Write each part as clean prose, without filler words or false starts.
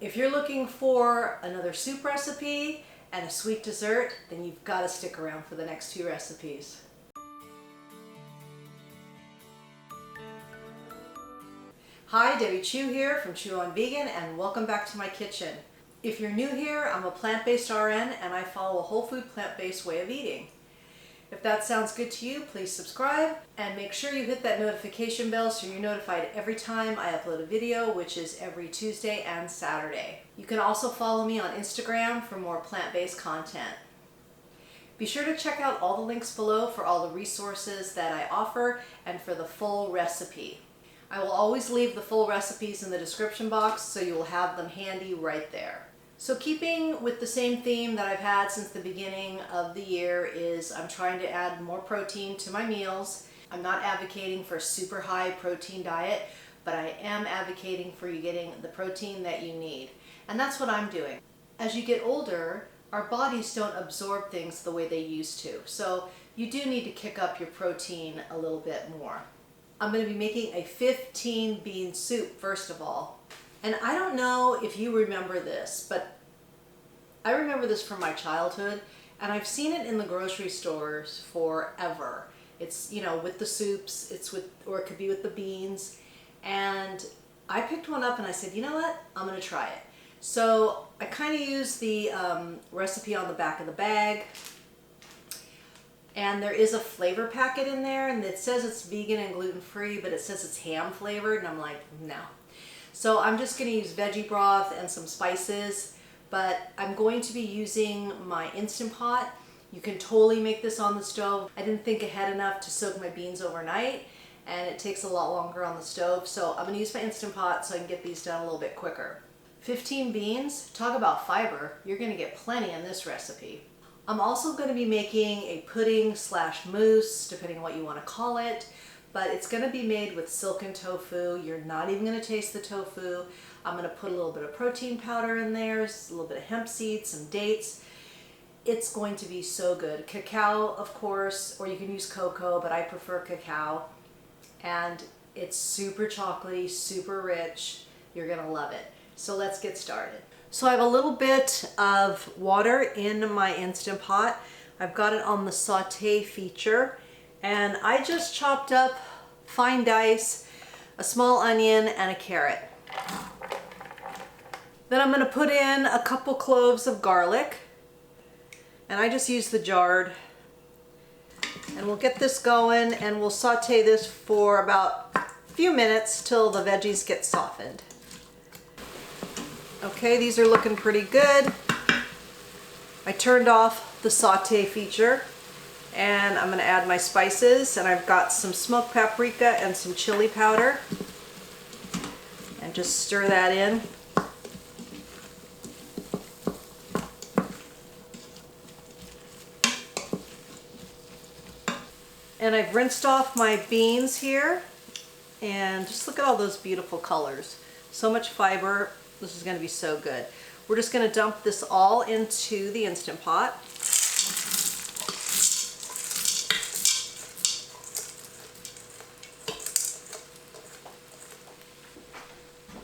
If you're looking for another soup recipe and a sweet dessert, then you've got to stick around for the next two recipes. Hi, Debbie Chu here from Chu on Vegan, and welcome back to my kitchen. If you're new here, I'm a plant-based RN and I follow a whole food plant-based way of eating. If that sounds good to you, please subscribe and make sure you hit that notification bell so you're notified every time I upload a video, which is every Tuesday and Saturday. You can also follow me on Instagram for more plant-based content. Be sure to check out all the links below for all the resources that I offer and for the full recipe. I will always leave the full recipes in the description box so you will have them handy right there. So keeping with the same theme that I've had since the beginning of the year is I'm trying to add more protein to my meals. I'm not advocating for a super high protein diet, but I am advocating for you getting the protein that you need. And that's what I'm doing. As you get older, our bodies don't absorb things the way they used to. So you do need to kick up your protein a little bit more. I'm going to be making a 15 bean soup first of all. And I don't know if you remember this, but I remember this from my childhood, and I've seen it in the grocery stores forever. It's, you know, with the soups, or it could be with the beans. And I picked one up and I said, you know what, I'm going to try it. So I kind of used the recipe on the back of the bag. And there is a flavor packet in there, and it says it's vegan and gluten-free, but it says it's ham flavored, and I'm like, no. So I'm just going to use veggie broth and some spices, but I'm going to be using my Instant Pot. You can totally make this on the stove. I didn't think ahead enough to soak my beans overnight, and it takes a lot longer on the stove, so I'm going to use my Instant Pot so I can get these done a little bit quicker. 15 beans, talk about fiber, you're going to get plenty in this recipe. I'm also going to be making a pudding slash mousse, depending on what you want to call it, but it's going to be made with silken tofu. You're not even going to taste the tofu. I'm going to put a little bit of protein powder in there, a little bit of hemp seeds, some dates. It's going to be so good. Cacao, of course, or you can use cocoa, but I prefer cacao. And it's super chocolatey, super rich. You're going to love it. So let's get started. So I have a little bit of water in my Instant Pot. I've got it on the saute feature, and I just chopped up fine dice, a small onion, and a carrot. Then I'm going to put in a couple cloves of garlic, and I just use the jarred. And we'll get this going, and we'll saute this for about a few minutes till the veggies get softened. Okay, these are looking pretty good. I turned off the saute feature, and I'm going to add my spices, and I've got some smoked paprika and some chili powder, and just stir that in. And I've rinsed off my beans here, and just look at all those beautiful colors. So much fiber. This is going to be so good. We're just going to dump this all into the Instant Pot.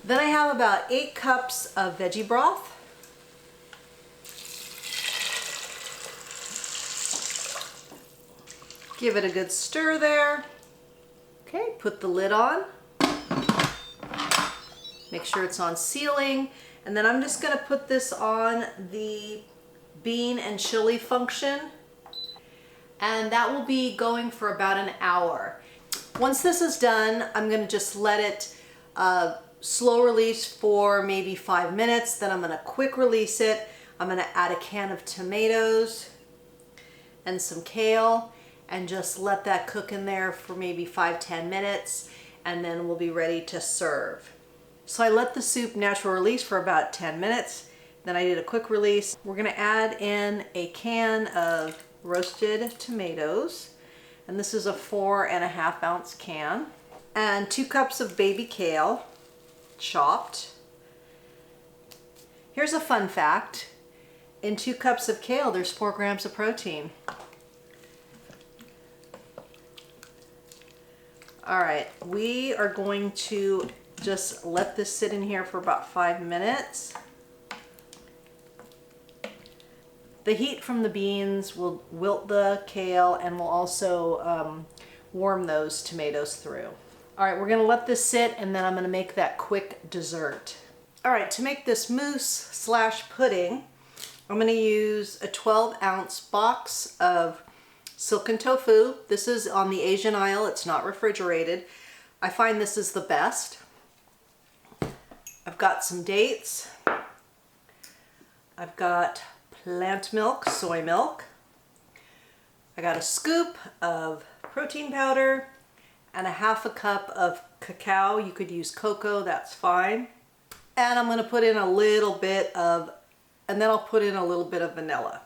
Then I have about 8 cups of veggie broth. Give it a good stir there. Okay, put the lid on. Make sure it's on sealing, and then I'm just going to put this on the bean and chili function, and that will be going for about an hour. Once this is done, I'm going to just let it slow release for maybe 5 minutes. Then I'm going to quick release it. I'm going to add a can of tomatoes and some kale and just let that cook in there for maybe 5-10 minutes, and then we'll be ready to serve. So I let the soup natural release for about 10 minutes. Then I did a quick release. We're going to add in a can of roasted tomatoes. And this is a 4.5 ounce can. And 2 cups of baby kale, chopped. Here's a fun fact. In 2 cups of kale, there's 4 grams of protein. All right, we are going to just let this sit in here for about 5 minutes. The heat from the beans will wilt the kale and will also warm those tomatoes through. All right, we're gonna let this sit and then I'm gonna make that quick dessert. All right, to make this mousse slash pudding, I'm gonna use a 12-ounce box of silken tofu. This is on the Asian aisle, it's not refrigerated. I find this is the best. I've got some dates. I've got plant milk, soy milk. I got a scoop of protein powder and a half a cup of cacao. You could use cocoa, that's fine. And I'm gonna put in a little bit of, and then I'll put in a little bit of vanilla.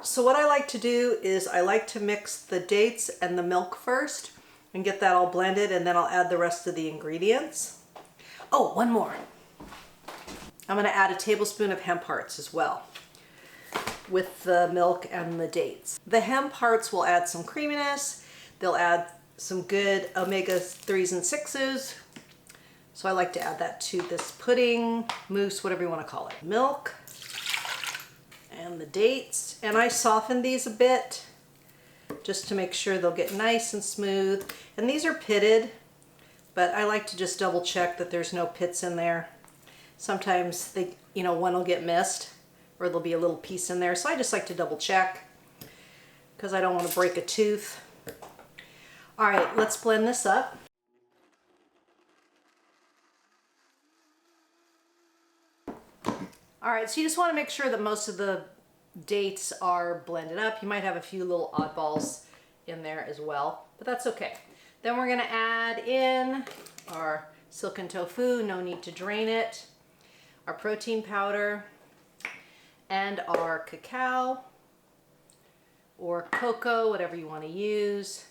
So what I like to do is I like to mix the dates and the milk first and get that all blended, and then I'll add the rest of the ingredients. Oh, one more. I'm gonna add a tablespoon of hemp hearts as well with the milk and the dates. The hemp hearts will add some creaminess. They'll add some good omega-3s and 6s. So I like to add that to this pudding, mousse, whatever you want to call it. Milk and the dates. And I soften these a bit just to make sure they'll get nice and smooth. And these are pitted, but I like to just double check that there's no pits in there. Sometimes they, one will get missed or there'll be a little piece in there. So I just like to double check because I don't want to break a tooth. All right, let's blend this up. All right, so you just want to make sure that most of the dates are blended up. You might have a few little oddballs in there as well, but that's okay. Then we're gonna add in our silken tofu, no need to drain it, our protein powder, and our cacao or cocoa, whatever you want to use,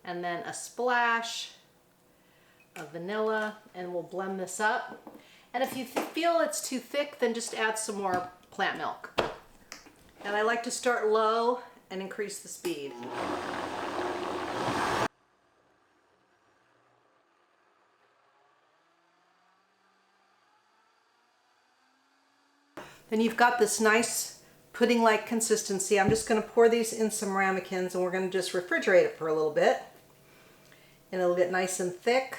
and then a splash of vanilla, and we'll blend this up. And if you feel it's too thick, then just add some more plant milk. And I like to start low and increase the speed. Then you've got this nice pudding-like consistency. I'm just gonna pour these in some ramekins and we're gonna just refrigerate it for a little bit. And it'll get nice and thick.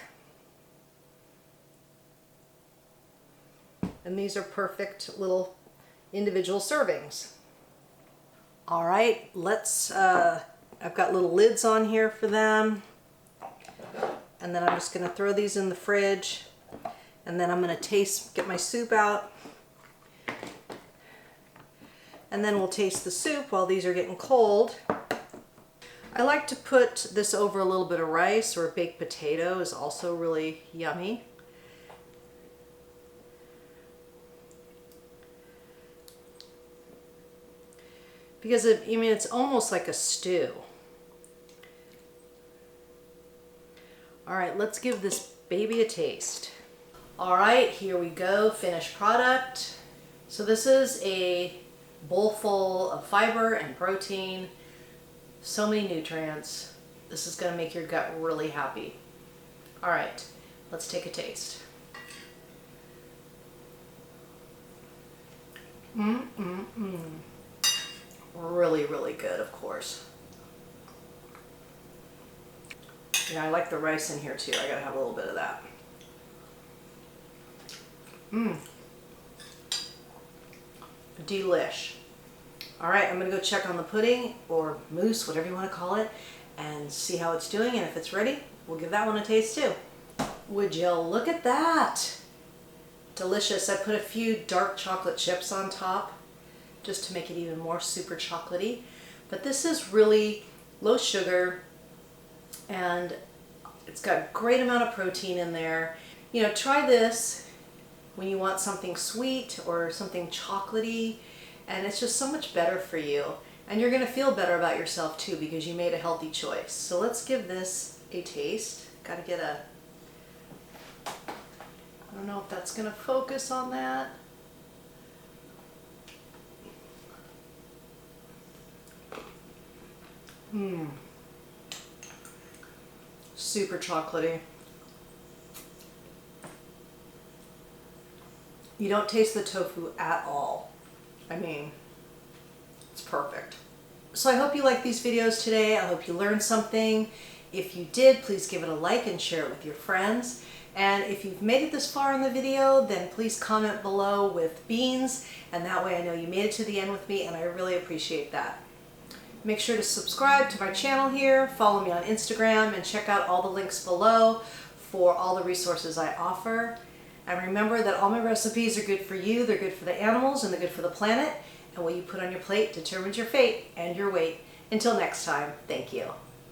And these are perfect little individual servings. All right, I've got little lids on here for them. And then I'm just gonna throw these in the fridge. And then I'm gonna get my soup out. And then we'll taste the soup while these are getting cold. I like to put this over a little bit of rice, or a baked potato is also really yummy. Because it's almost like a stew. All right, let's give this baby a taste. All right, here we go, finished product. So this is a bowl full of fiber and protein, so many nutrients. This is gonna make your gut really happy. All right, let's take a taste. Really, really good, of course. I like the rice in here too. I gotta have a little bit of that. Delish. All right, I'm gonna go check on the pudding or mousse, whatever you want to call it, and see how it's doing. And if it's ready, we'll give that one a taste too. Would you look at that? Delicious. I put a few dark chocolate chips on top just to make it even more super chocolatey. But this is really low sugar and it's got a great amount of protein in there. Try this when you want something sweet or something chocolatey, and it's just so much better for you. And you're gonna feel better about yourself too because you made a healthy choice. So let's give this a taste. Gotta get I don't know if that's gonna focus on that. Super chocolatey. You don't taste the tofu at all. It's perfect. So I hope you liked these videos today. I hope you learned something. If you did, please give it a like and share it with your friends. And if you've made it this far in the video, then please comment below with beans, and that way I know you made it to the end with me, and I really appreciate that. Make sure to subscribe to my channel here, follow me on Instagram, and check out all the links below for all the resources I offer. And remember that all my recipes are good for you, they're good for the animals, and they're good for the planet, and what you put on your plate determines your fate and your weight. Until next time, thank you.